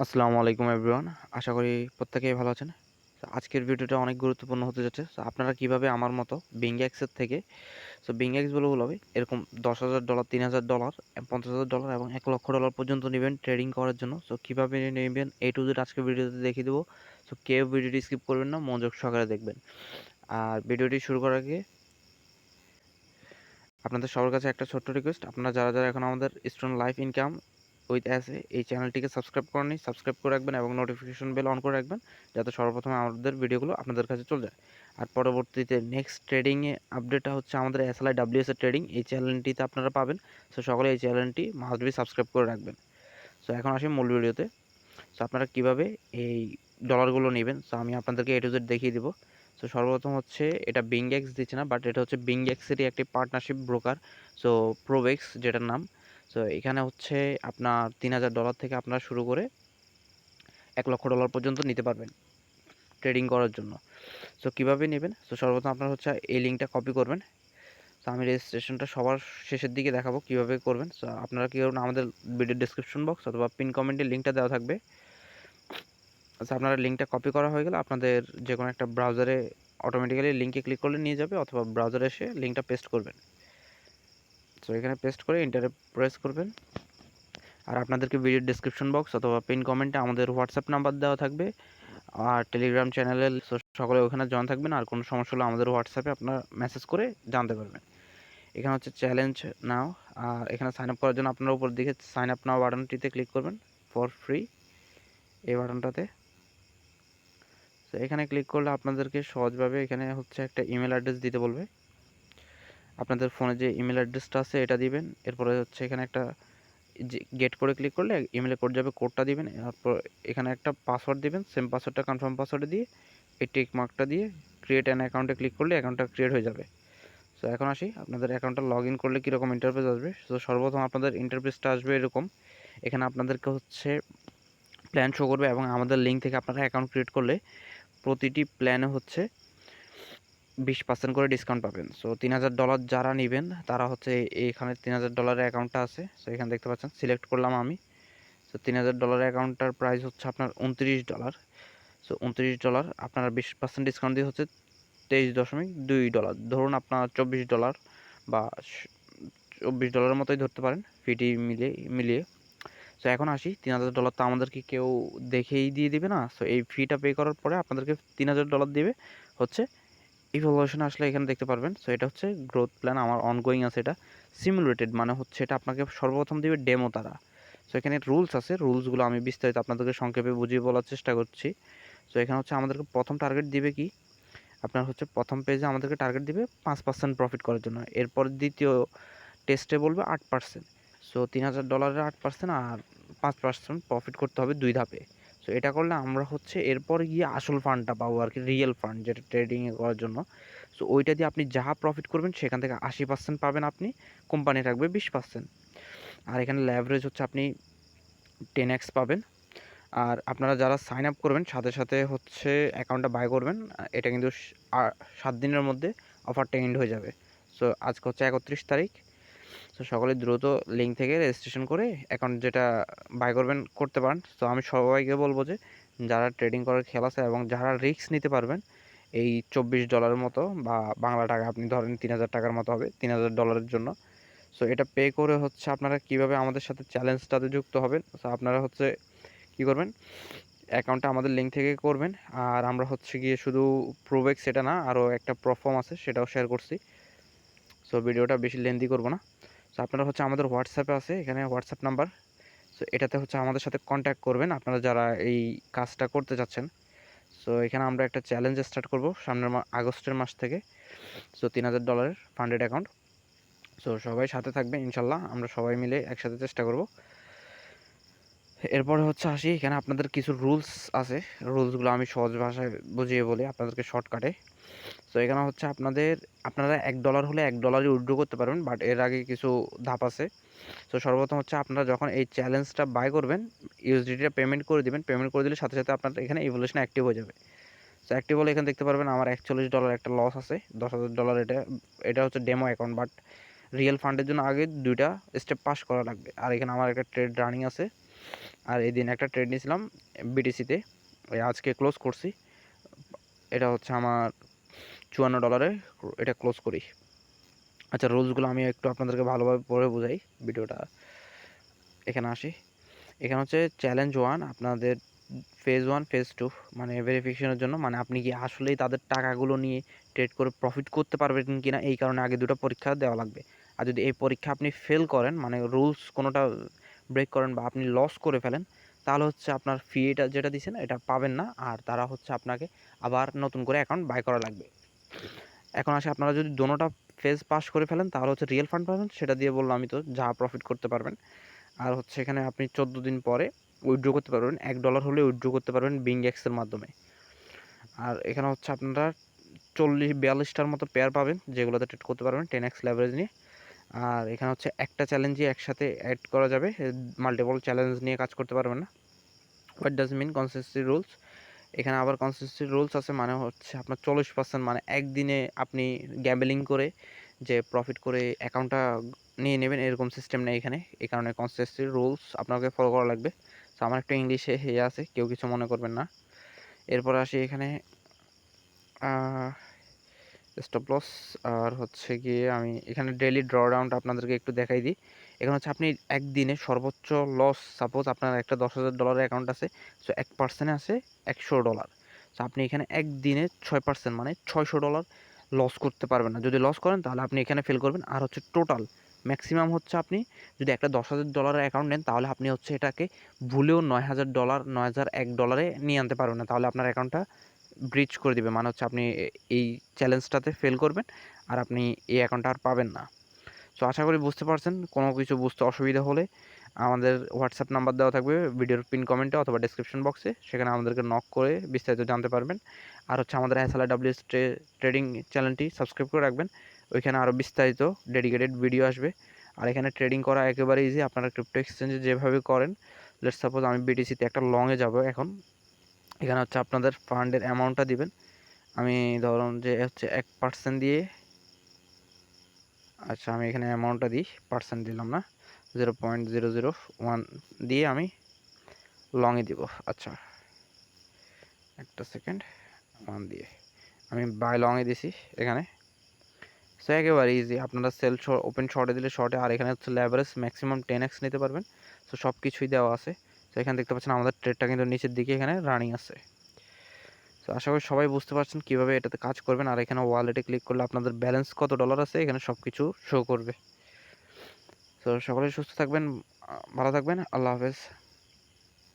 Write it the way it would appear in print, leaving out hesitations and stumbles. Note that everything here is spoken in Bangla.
আসসালামু আলাইকুম এভরিওয়ান। আশা করি প্রত্যেকেই ভালো আছেন। আজকের ভিডিওটা অনেক গুরুত্বপূর্ণ হতে যাচ্ছে। আপনারা কিভাবে আমার মতো বিংএক্সের থেকে বিংএক্স বলে বলবে এরকম $10,000, $3,000, $50,000 এবং $1,00,000 পর্যন্ত নেবেন ট্রেডিং করার জন্য। কিভাবে নেবেন A to Z আজকে ভিডিওতে দেখিয়ে দেবো। কেউ ভিডিওটি স্কিপ করবেন না, মনোযোগ সহকারে দেখবেন। আর ভিডিওটি শুরু করার আগে আপনাদের সবার কাছে একটা ছোট্ট রিকোয়েস্ট, আপনারা যারা এখন আমাদের student life income with as এই চ্যানেলটিকে সাবস্ক্রাইব করেননি, সাবস্ক্রাইব করে রাখবেন এবং নোটিফিকেশন বেল অন করে রাখবেন, যাতে সর্বপ্রথমে আমাদের ভিডিওগুলো আপনাদের কাছে চলে যায়। আর পরবর্তীতে নেক্সট ট্রেডিংয়ে আপডেটটা হচ্ছে আমাদের SLI WS এর ট্রেডিং, এই চ্যানেলটিতে আপনারা পাবেন। সকলে এই চ্যানেলটি মাস্ট বি সাবস্ক্রাইব করে রাখবেন। এখন আসি মূল ভিডিওতে। আপনারা কিভাবে এই ডলারগুলো নেবেন, আমি আপনাদেরকে A to Z দেখিয়ে দিব। সর্বপ্রথম হচ্ছে এটা বিংএক্স দিচ্ছে না, বাট এটা হচ্ছে বিংএক্সেরই একটি পার্টনারশিপ ব্রোকার, প্রোবেক্স যেটার নাম। এখানে হচ্ছে আপনার $3,000 থেকে আপনারা শুরু করে $1,00,000 পর্যন্ত নিতে পারবেন ট্রেডিং করার জন্য। কিভাবে নেবেন? সর্বপ্রথম আপনারা হচ্ছে এই লিঙ্কটা কপি করবেন। আমি রেজিস্ট্রেশনটা সবার শেষের দিকে দেখাবো কীভাবে করবেন। আপনারা কী করবেন, আমাদের ভিডিও ডেসক্রিপশন বক্স অথবা পিন কমেন্টে লিঙ্কটা দেওয়া থাকবে। আপনারা লিঙ্কটা কপি করা হয়ে গেলে আপনাদের যে কোনো একটা ব্রাউজারে অটোমেটিক্যালি লিঙ্কে ক্লিক করলে নিয়ে যাবে, অথবা ব্রাউজারে এসে লিঙ্কটা পেস্ট করবেন। এখানে পেস্ট করে এন্টারে প্রেস করবেন। আর আপনাদেরকে ভিডিও ডেসক্রিপশন বক্স অথবা পিন কমেন্টে আমাদের হোয়াটসঅ্যাপ নাম্বার দেওয়া থাকবে, আর টেলিগ্রাম চ্যানেলে সকলে ওখানে জয়েন থাকবেন। আর কোনো সমস্যা হলে আমাদের হোয়াটসঅ্যাপে আপনারা মেসেজ করে জানতে পারবেন। এখানে হচ্ছে চ্যালেঞ্জ নাও, আর এখানে সাইন আপ করার জন্য আপনারা উপর দিকে সাইন আপ নাও বাটনটিতে ক্লিক করবেন ফর ফ্রি, এই বাটনটাতে। এখানে ক্লিক করলে আপনাদেরকে সহজভাবে এখানে হচ্ছে একটা ইমেল অ্যাড্রেস দিতে বলবে। আপনাদের ফোনে যে ইমেল অ্যাড্রেসটা আছে এটা দিবেন। এরপরে হচ্ছে এখানে একটা গেট করে ক্লিক করলে ইমেলে কোড যাবে, কোডটা দিবেন। এরপর এখানে একটা পাসওয়ার্ড দিবেন, সেম পাসওয়ার্ডটা কনফার্ম পাসওয়ার্ডে দিয়ে এই টিক মার্কটা দিয়ে ক্রিয়েট অ্যান অ্যাকাউন্টে ক্লিক করলে অ্যাকাউন্টটা ক্রিয়েট হয়ে যাবে। এখন আসি আপনাদের অ্যাকাউন্টটা লগ ইন করলে কীরকম ইন্টারফেস আসবে। সর্বপ্রথম আপনাদের ইন্টারফেসটা আসবে এরকম। এখানে আপনাদেরকে হচ্ছে প্ল্যান শো করবে, এবং আমাদের লিঙ্ক থেকে আপনারা অ্যাকাউন্ট ক্রিয়েট করলে প্রতিটি প্ল্যানে হচ্ছে 20% করে ডিসকাউন্ট পাবেন। $3,000 যারা নেবেন তারা হচ্ছে এখানে $3,000 অ্যাকাউন্টটা আছে। এখানে দেখতে পাচ্ছেন, সিলেক্ট করলাম আমি। $3,000 অ্যাকাউন্টটার প্রাইস হচ্ছে আপনার $29। $29 আপনারা 20% ডিসকাউন্ট দিয়ে হচ্ছে $23.2। ধরুন আপনার $24 বা $24 মতোই ধরতে পারেন, ফিটি মিলিয়ে। এখন আসি, $3,000 তো আমাদেরকে কেউ দেখেই দিয়ে দিবে না। এই ফিটা পে করার পরে আপনাদেরকে $3,000 দিবে হচ্ছে ইভ্যালুয়েশন আসলে এখানে দেখতে পারবেন। এটা হচ্ছে গ্রোথ প্ল্যান, আমার অনগোয়িং আছে। এটা সিমুলেটেড মানে হচ্ছে এটা আপনাকে সর্বপ্রথম দিবে ডেমো তারা। এখানে রুলস আছে, রুলসগুলো আমি বিস্তারিত আপনাদেরকে সংক্ষেপে বুঝিয়ে বলার চেষ্টা করছি। এখানে হচ্ছে আমাদেরকে প্রথম টার্গেট দিবে কি, আপনার হচ্ছে প্রথম পেজে আমাদেরকে টার্গেট দিবে 5% প্রফিট করার জন্য। এরপর দ্বিতীয় টেস্টে বলবে 8%। $3,000 8% আর 5% প্রফিট করতে হবে 2 ধাপে। এটা করলে আমরা হচ্ছে এরপর গিয়ে আসল ফান্ডটা পাবো আর কি, রিয়েল ফান্ড যেটা ট্রেডিংয়ে করার জন্য। ওইটা দিয়ে আপনি যা প্রফিট করবেন সেখান থেকে 80% পাবেন আপনি, কোম্পানি রাখবে 20%। আর এখানে ল্যাভারেজ হচ্ছে আপনি 10x পাবেন। আর আপনারা যারা সাইন আপ করবেন সাথে সাথে হচ্ছে অ্যাকাউন্টটা বাই করবেন, এটা কিন্তু 7 দিনের মধ্যে অফারটা এন্ড হয়ে যাবে। আজকে হচ্ছে 31 তারিখ। সকলে দ্রুত লিঙ্ক থেকে রেজিস্ট্রেশন করে অ্যাকাউন্ট যেটা বাই করবেন করতে পারেন। আমি সবাইকে বলবো যে যারা ট্রেডিং করার খেয়াল আছে এবং যারা রিস্ক নিতে পারবেন, এই $24 মতো বা বাংলা টাকা আপনি ধরেন $3,000 মতো হবে $3,000 জন্য। এটা পে করে হচ্ছে আপনারা কিভাবে আমাদের সাথে চ্যালেঞ্জটাতে যুক্ত হবেন। আপনারা হচ্ছে কী করবেন, অ্যাকাউন্টটা আমাদের লিঙ্ক থেকে করবেন। আর আমরা হচ্ছে গিয়ে শুধু প্রোবেক্স সেটা না, আরও একটা প্রফর্ম আছে সেটাও শেয়ার করছি। ভিডিওটা বেশি লেন্দি করব না। আপনারা হচ্ছে আমাদের হোয়াটসঅ্যাপে আছে, এখানে হোয়াটসঅ্যাপ নাম্বার। এটাতে হচ্ছে আমাদের সাথে কন্ট্যাক্ট করবেন আপনারা যারা এই কাজটা করতে চাচ্ছেন। এখানে আমরা একটা চ্যালেঞ্জ স্টার্ট করব সামনের আগস্টের মাস থেকে। $3,000 ফান্ডেড অ্যাকাউন্ট। সবাই সাথে থাকবেন ইনশাল্লাহ, আমরা সবাই মিলে একসাথে চেষ্টা করব। এরপরে হচ্ছে আসি, এখানে আপনাদের কিছু রুলস আছে, রুলসগুলো আমি সহজ ভাষায় বুঝিয়ে বলি আপনাদেরকে শর্টকাটে। এখানে হচ্ছে আপনারা $1 হলে $1 উইথড্র করতে পারবেন, বাট এর আগে কিছু ধাপ আছে। সর্বপ্রথম হচ্ছে আপনারা যখন এই চ্যালেঞ্জটা বাই করবেন, ইউএসডিটা পেমেন্ট করে দিবেন। পেমেন্ট করে দিলে সাথে সাথে আপনার এখানে ইভ্যালুয়েশন অ্যাক্টিভ হয়ে যাবে। অ্যাক্টিভ হলে এখানে দেখতে পারবেন আমার $41 একটা লস আছে, $10,000। এটা হচ্ছে ডেমো অ্যাকাউন্ট, বাট রিয়েল ফান্ডের জন্য আগে 2টা স্টেপ পাস করা লাগবে। আর এখানে আমার একটা ট্রেড রানিং আছে, আর এই দিন একটা ট্রেড নিয়েছিলাম বিটিসিতে, ওই আজকে ক্লোজ করছি। এটা হচ্ছে আমার $54 এটা ক্লোজ করি। আচ্ছা, রুলসগুলো আমি একটু আপনাদেরকে ভালোভাবে পড়ে বোঝাই ভিডিওটা। এখানে আসি, এখানে হচ্ছে চ্যালেঞ্জ 1 আপনাদের ফেজ 1 ফেজ 2 মানে ভেরিফিকেশনের জন্য, মানে আপনি কি আসলেই তাদের টাকাগুলো নিয়ে ট্রেড করে প্রফিট করতে পারবেন কিনা, এই কারণে আগে দুটো পরীক্ষা দেওয়া লাগবে। আর যদি এই পরীক্ষা আপনি ফেল করেন, মানে রুলস কোনোটা ব্রেক করেন বা আপনি লস করে ফেলেন, তাহলে হচ্ছে আপনার ফিটা যেটা দিচ্ছেন এটা পাবেন না, আর তারা হচ্ছে আপনাকে আবার নতুন করে অ্যাকাউন্ট বাই করা লাগবে। এখন আসে, আপনারা যদি দোনোটা ফেজ পাস করে ফেলেন তাহলে হচ্ছে রিয়েল ফান্ড পাবেন, সেটা দিয়ে বললাম আমি তো যা প্রফিট করতে পারবেন। আর হচ্ছে এখানে আপনি 14 দিন পরে উইথড্র করতে পারবেন, $1 হলে উইথড্র করতে পারবেন বিংএক্সের মাধ্যমে। আর এখানে হচ্ছে আপনারা 40-42টার মতো পেয়ার পাবেন যেগুলোতে ট্রেড করতে পারবেন 10x লেভারেজ নিয়ে। আর এখানে হচ্ছে একটা চ্যালেঞ্জই একসাথে অ্যাড করা যাবে, মাল্টিপল চ্যালেঞ্জ নিয়ে কাজ করতে পারবেন না। What does mean consistency rules? এখানে আবার কনসিস্টেন্সি রুলস আছে, মানে হচ্ছে আপনার 40% মানে একদিনে আপনি গ্যাম্বলিং করে যে প্রফিট করে অ্যাকাউন্টটা নিয়ে নেবেন এরকম সিস্টেম নেই এখানে। এই কারণে কনসিস্টেন্সি রুলস আপনাকে ফলো করা লাগবে। তো আমার একটা ইংলিশে ইয়ে আছে, কেউ কিছু মনে করবেন না। এরপর আসি এখানে স্টপ লস, আর হচ্ছে গিয়ে আমি এখানে ডেইলি ড্রডাউনটা আপনাদেরকে একটু দেখাই দিই। এখানে হচ্ছে আপনি একদিনে সর্বোচ্চ লস, সাপোজ আপনার একটা $10,000 অ্যাকাউন্ট আছে, সো 1% আছে $100। সো আপনি এখানে একদিনে 6% মানে $600 লস করতে পারবেন না। যদি লস করেন তাহলে আপনি এখানে ফেল করবেন। আর হচ্ছে টোটাল ম্যাক্সিমাম হচ্ছে আপনি যদি একটা $10,000 অ্যাকাউন্ট নেন তাহলে আপনি হচ্ছে এটাকে ভুলেও $9,000 $9,001 নিয়ে আনতে পারবেন না, তাহলে আপনার অ্যাকাউন্টটা ব্রিচ করে দিবে, মানে হচ্ছে আপনি এই চ্যালেঞ্জটাতে ফেল করবেন আর আপনি এই অ্যাকাউন্টটা আর পাবেন না। সো আশা করি বুঝতে পারছেন। কোনো কিছু বুঝতে অসুবিধা হলে আমাদের হোয়াটসঅ্যাপ নাম্বার দেওয়া থাকবে ভিডিওর পিন কমেন্টে অথবা ডেসক্রিপশন বক্সে, সেখানে আমাদেরকে নক করে বিস্তারিত জানতে পারবেন। আর হচ্ছে আমাদের SLRWS ট্রেডিং চ্যানেলটি সাবস্ক্রাইব করে রাখবেন, ওইখানে আরও বিস্তারিত ডেডিকেটেড ভিডিও আসবে। আর এখানে ট্রেডিং করা একেবারে ইজি, আপনারা ক্রিপ্টো এক্সচেঞ্জে যেভাবে করেন। লেটস সাপোজ আমি বিটিসিতে একটা লংয়ে যাব এখন, এখানে হচ্ছে আপনাদের ফান্ডের অ্যামাউন্টটা দিবেন। আমি ধরুন যে হচ্ছে 1% দিয়ে, আচ্ছা আমি এখানে অ্যামাউন্টটা দিই, পার্সেন্ট দিলাম না, 0.001 দিয়ে আমি লংয়ে দিব। আচ্ছা একটা সেকেন্ড, 1 দিয়ে আমি বাই লংয়ে দিছি এখানে। সো একেবারে ইজি, আপনারা সেল ওপেন শর্টে দিলে শর্টে, আর এখানে হচ্ছে লেভারেজ ম্যাক্সিমাম 10x নিতে পারবেন। সো সব কিছুই দেওয়া আছে। তো এখানে দেখতে পাচ্ছেন আমাদের ট্রেডটা কিন্তু নিচের দিকে এখানে রানিং আছে। তো আশা করি সবাই বুঝতে পারছেন কীভাবে এটাতে কাজ করবেন। আর এখানে ওয়ালেটে ক্লিক করলে আপনাদের ব্যালেন্স কত ডলার আছে এখানে সব কিছু শো করবে। তো সকলেই সুস্থ থাকবেন, ভালো থাকবেন, আল্লাহ হাফেজ।